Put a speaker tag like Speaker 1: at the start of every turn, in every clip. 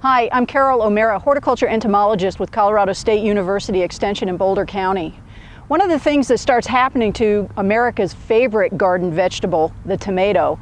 Speaker 1: Hi, I'm Carol O'Mara, horticulture entomologist with Colorado State University Extension in Boulder County. One of the things that starts happening to America's favorite garden vegetable, the tomato,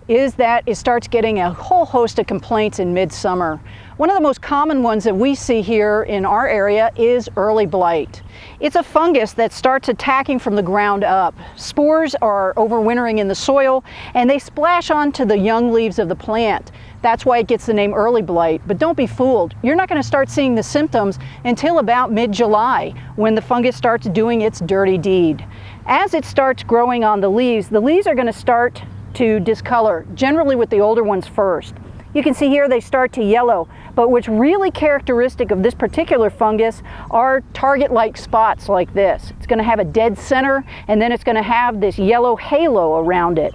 Speaker 1: is that it starts getting a whole host of complaints in midsummer. One of the most common ones that we see here in our area is early blight. It's a fungus that starts attacking from the ground up. Spores are overwintering in the soil and they splash onto the young leaves of the plant. That's why it gets the name early blight. But don't be fooled. You're not going to start seeing the symptoms until about mid-July, when the fungus starts doing its dirty deed. As it starts growing on the leaves are going to start to discolor, generally with the older ones first. You can see here they start to yellow, but what's really characteristic of this particular fungus are target-like spots like this. It's going to have a dead center, and then it's going to have this yellow halo around it.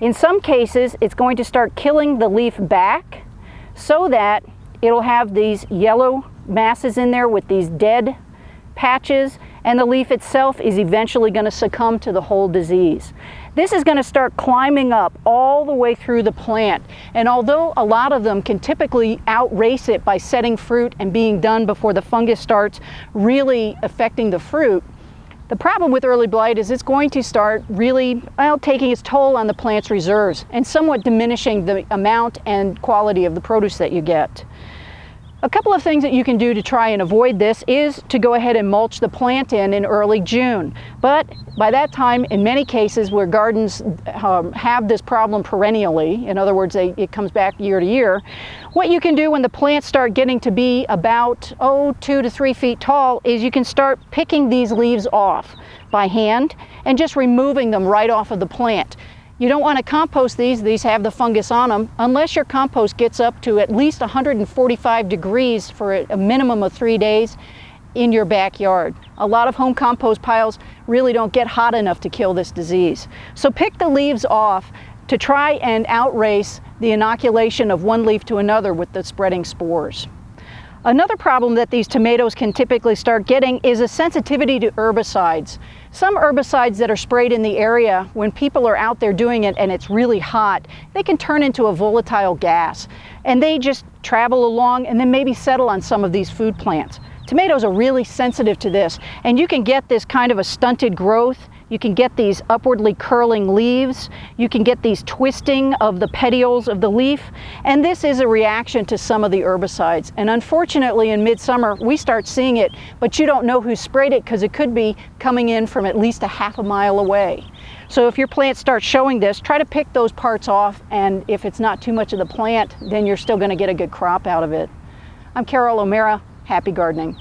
Speaker 1: In some cases, it's going to start killing the leaf back so that it'll have these yellow masses in there with these dead patches, and the leaf itself is eventually going to succumb to the whole disease. This is going to start climbing up all the way through the plant, and although a lot of them can typically outrace it by setting fruit and being done before the fungus starts really affecting the fruit, the problem with early blight is it's going to start really taking its toll on the plant's reserves and somewhat diminishing the amount and quality of the produce that you get. A couple of things that you can do to try and avoid this is to go ahead and mulch the plant in early June. But by that time, in many cases where gardens have this problem perennially, in other words, it comes back year to year, what you can do when the plants start getting to be about 2 to 3 feet tall is you can start picking these leaves off by hand and just removing them right off of the plant. You don't want to compost these have the fungus on them, unless your compost gets up to at least 145 degrees for a minimum of 3 days in your backyard. A lot of home compost piles really don't get hot enough to kill this disease. So pick the leaves off to try and outrace the inoculation of one leaf to another with the spreading spores. Another problem that these tomatoes can typically start getting is a sensitivity to herbicides. Some herbicides that are sprayed in the area, when people are out there doing it and it's really hot, they can turn into a volatile gas, and they just travel along and then maybe settle on some of these food plants. Tomatoes are really sensitive to this, and you can get this kind of a stunted growth. You can get these upwardly curling leaves. You can get these twisting of the petioles of the leaf. And this is a reaction to some of the herbicides. And unfortunately, in midsummer, we start seeing it, but you don't know who sprayed it because it could be coming in from at least a half a mile away. So if your plant starts showing this, try to pick those parts off. And if it's not too much of the plant, then you're still going to get a good crop out of it. I'm Carol O'Mara. Happy gardening.